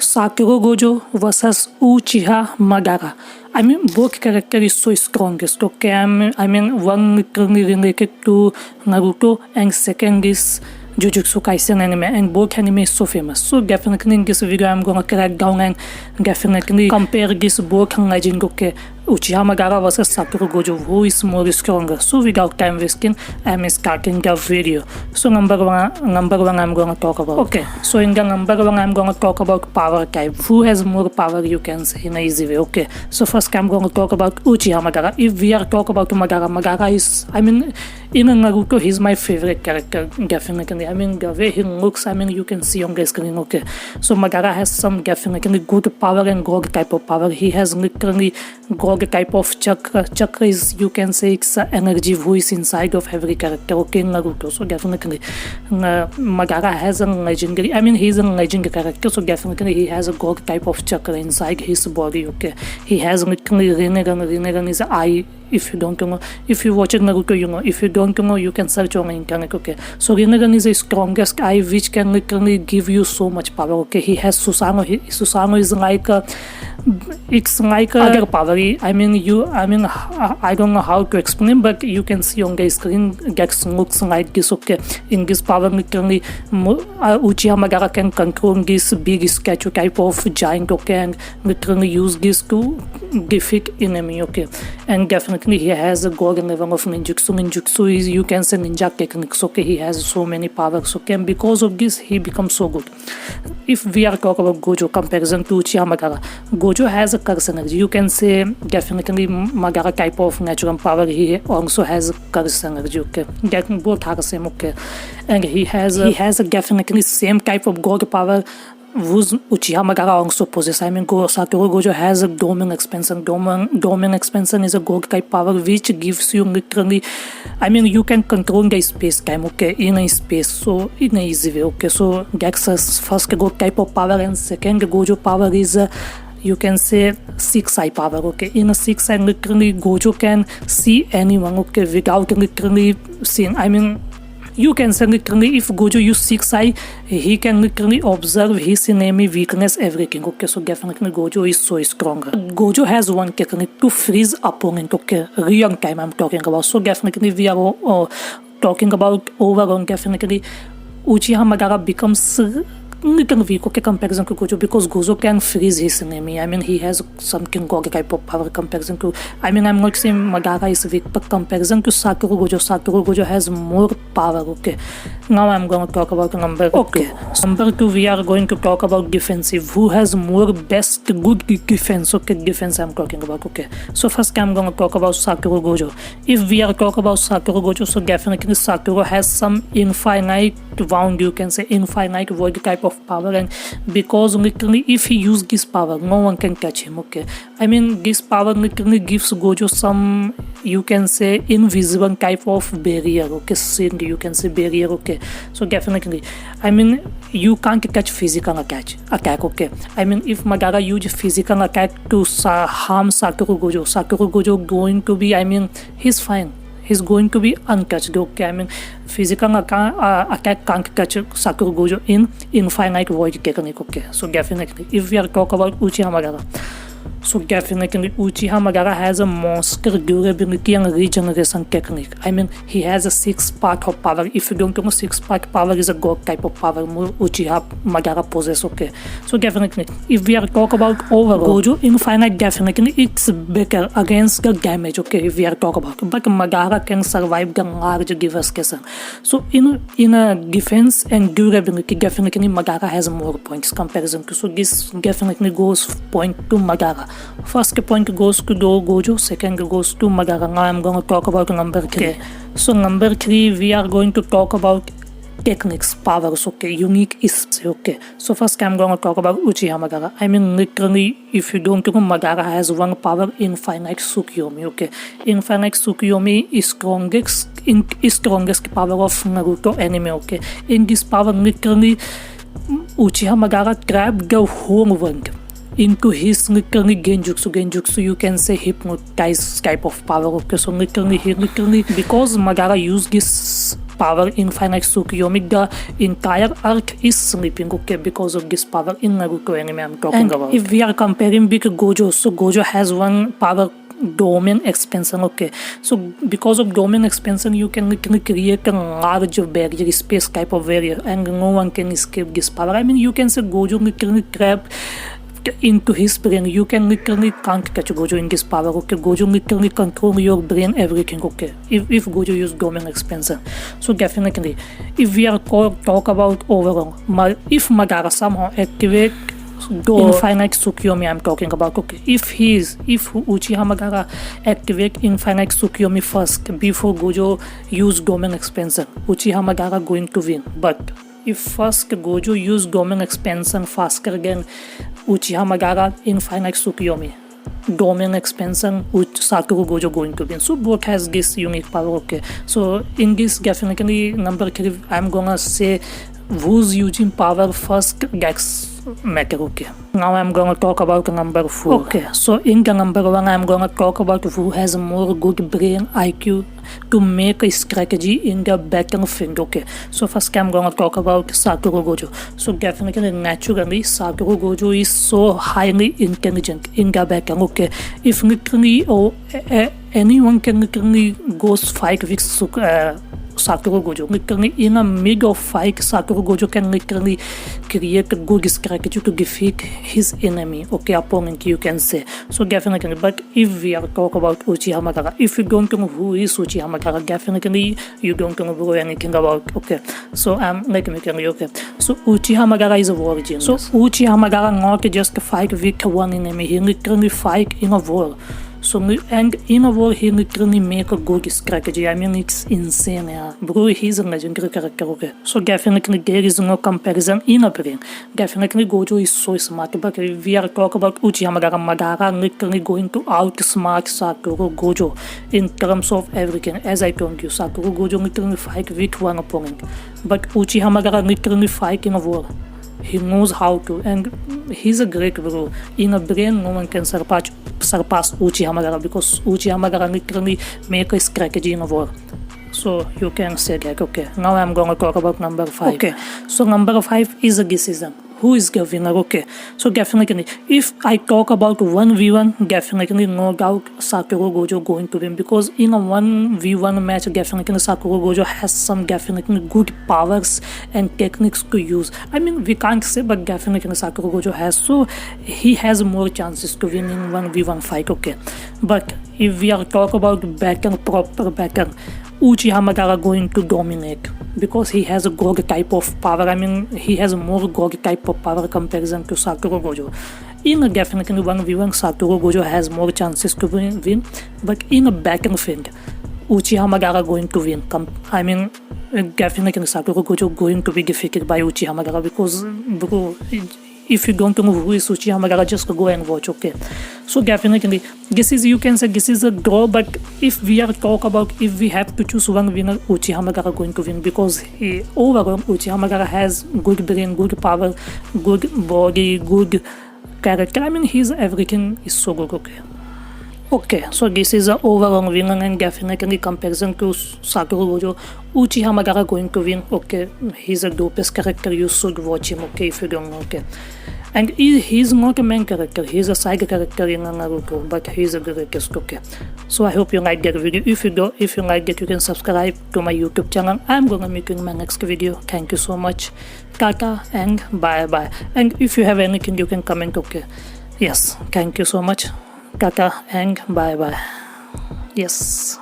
Saturo Gojo versus Uchiha Madara. I mean, both character is so strongest. Okay, I mean, one literally related to Naruto, and second is Jujutsu Kaisen anime, and both anime is so famous. So definitely in this video, I'm gonna crack down and definitely compare this both legend. Okay, Uchiha Madara versus Saturo Gojo, who is more stronger. So without time wasting, I'm starting the video. So number one I'm gonna talk about. Okay, so in the number one I'm gonna talk about power type. Who has more power, you can say in an easy way. Okay, so first I'm gonna talk about Uchiha Madara. If we are talk about Madara is, I mean, in Naruto he's my favorite character, definitely. I mean, the way he looks, I mean, you can see on the screen. Okay, so Madara has some definitely good power and God type of power. He has literally God type of chakra. Chakra is, you can say, it's energy who is inside of every character. Okay, in Naruto. So definitely Madara has a legendary, I mean, he's a legendary character, so definitely he has a God type of chakra inside his body. Okay, he has literally Rinnegan is eye. If you don't know, if you watch Naruto, you know. If you don't know, you can search on internet. Okay, so Rinnegan is the strongest eye which can literally give you so much power. Okay, he has Susanoo. Susanoo is like it's like other power. I mean, I don't know how to explain, but you can see on the screen that looks like this. Okay, in this power literally Uchiha Madara can control this big statue type of giant. Okay, and literally use this to defeat enemy. Okay, and definitely he has a golden level of ninjutsu. Ninjutsu is, you can say, ninja techniques. Okay, he has so many powers. Okay, and because of this he becomes so good. If we are talking about Gojo comparison to Uchiha Madara, Gojo has a curse energy. You can say definitely Madara type of natural power. He also has a curse energy. Okay, that both are the same. Okay, and he has a definitely same type of god power whose Uchiha Madara also possesses. I mean, Saturo Gojo has a domain expansion. Domain expansion is a god type power which gives you literally, I mean, you can control the space time. Okay, in a space, so in a easy way. Okay, so that's a first god type of power, and second Gojo power is you can say 6-eye power. Okay, in a 6-eye literally Gojo can see anyone. Okay, without literally seeing. I mean, you can say literally if Gojo use 6-eye, he can literally observe his enemy weakness, everything. Okay, so definitely Gojo is so stronger. Gojo has one technique to freeze opponent. Okay, Riyon time I'm talking about. So definitely we are talking about overall. Definitely Uchiha Madara becomes little weak. Okay, comparison to Gojo, because Gojo can freeze his enemy. I mean, he has something god type of power comparison to, I mean, I'm not saying Madara is weak, but comparison to Saturo Gojo has more power. Okay, now I'm going to talk about number. Okay, number 2 we are going to talk about defensive. Who has more best good defense? Okay, defense I'm talking about. Okay, so first I'm going to talk about Saturo Gojo. If we are talking about Saturo Gojo, so definitely Saturo has some infinite wound, you can say infinite void type of power, and because literally if he use this power, no one can catch him. Okay, I mean, this power literally gives Gojo some, you can say, invisible type of barrier. Okay, shield, you can say barrier. Okay, so definitely, I mean, you can't catch physical attack. Okay, I mean, if Madara use physical attack to harm Saturo Gojo going to be, I mean, he's fine. He's going to be untouched. Okay, I mean, physical attack can't catch Saturo Gojo in infinite void technique. Okay, so definitely, if we are talking about Uchiha Madara, so definitely Uchiha Madara has a monster durability and regeneration technique. I mean, he has a 6-part of power. If you don't know, 6-part power is a god type of power Uchiha Madara possesses. Okay, so definitely, if we are talking about overall, Gojo infinite, definitely it's better against the damage. Okay, if we are talking about, but Madara can survive the large devastation. So in a defense and durability, definitely Madara has more points comparison to. So this definitely goes point to Madara. First point goes to Gojo, second goes to Madara. Now I'm going to talk about number 3. Okay. So number 3 we are going to talk about techniques, powers. Okay, unique is. Okay, so first I'm going to talk about Uchiha Madara. I mean, literally, if you don't know, Madara has one power, infinite Tsukuyomi. Okay, infinite Tsukuyomi is strongest power of Naruto anime. Okay, in this power literally Uchiha Madara trapped the whole world into his literally genjutsu, you can say hypnotize type of power. Okay, so literally because Madara used this power in Final Tsukuyomi, the entire arc is sleeping, okay, because of this power in Naruto anime I'm talking about. If we are comparing with Gojo, so Gojo has one power, domain expansion, okay, so because of domain expansion you can literally create a large barrier space type of barrier and no one can escape this power. I mean, you can say Gojo literally trapped into his brain. You can literally can't catch Gojo in this power, okay. Gojo literally control your brain, everything, okay, if Gojo use domain expansion. So definitely, if we are talk about overall, if Madara somehow activate Infinite Tsukuyomi I'm talking about, okay, if Uchiha Madara activate Infinite Tsukuyomi first before Gojo use domain expansion, Uchiha Madara going to win. But if first Gojo use domain expansion faster than Uchiha Madara Infinite Tsukuyomi, domain expansion Saturo Gojo going to win. So both has this unique power, okay. So in this definitely number 3 I'm gonna say who's using power first gets matter, okay. Now I'm gonna talk about number 4. Okay, so in the number 1 I'm gonna talk about who has more good brain IQ to make a strategy in the battlefield, okay. So first I'm gonna talk about Saturo Gojo. So definitely naturally Saturo Gojo is so highly intelligent in the battle, okay. If literally anyone can literally go fight with Saturo Gojo, literally in a middle fight Saturo Gojo can literally create a good strategy to defeat his enemy, okay, opponent you can say. So definitely, but if we are talk about Uchiha Madara, if you don't know who is Uchiha Madara, definitely you don't know anything about, okay. So let me tell you, okay. So Uchiha Madara is a war genius. So Uchiha Madara not just fight with one enemy, he literally fight in a war. So, and in a war, he literally make a good strategy. I mean, it's insane, yeah. Bro, he's a legendary character, okay. So definitely there is no comparison in a brain. Definitely Gojo is so smart, but we are talking about Uchiha Madara. Madara literally going to outsmart Saturo Gojo in terms of everything. As I told you, Saturo Gojo literally fight with one opponent, but Uchiha Madara literally fight in a war. He knows how to, and he's a great bro. In a brain, no one can surpass Uchiha Madara, because Uchiha Madara literally make a strategy in a war. So you can say that, okay. Now I'm gonna talk about number 5. Okay, so number 5 is a decision. Who is the winner? Okay, so definitely if I talk about 1v1, definitely no doubt Saturo Gojo going to win, because in a 1v1 match definitely Saturo Gojo has some definitely good powers and techniques to use. I mean, we can't say, but definitely Saturo Gojo has, so he has more chances to win in 1v1 fight, okay. But if we are talk about proper battle, Uchiha Madara going to dominate, because he has a Gog type of power. I mean, he has more Gog type of power comparison to Saturo Gojo. In a definitely 1v1, Saturo Gojo has more chances to win, but in a battlefield, Uchiha Madara going to win. I mean, definitely Saturo Gojo going to be defeated by Uchiha Madara, because bro, if you don't know who is Uchiha Madara, just go and watch, okay. So definitely this is, you can say this is a draw, but if we are talk about, if we have to choose one winner, Uchiha Madara going to win, because overall Uchiha Madara has good brain, good power, good body, good character. I mean, his everything is so good, okay. Okay, so this is the overall winner, and definitely comparison to Saturo Gojo, Uchiha Madara going to win, okay. He's a dopest character, you should watch him, okay, if you don't know, okay. And he's not a main character, he's a side character in Naruto, but he's a greatest, okay. So I hope you like that video. If you like that, you can subscribe to my YouTube channel. I'm gonna make in my next video. Thank you so much. Tata and bye bye. And if you have anything, you can comment, okay. Yes, thank you so much. Tata and bye bye. Yes.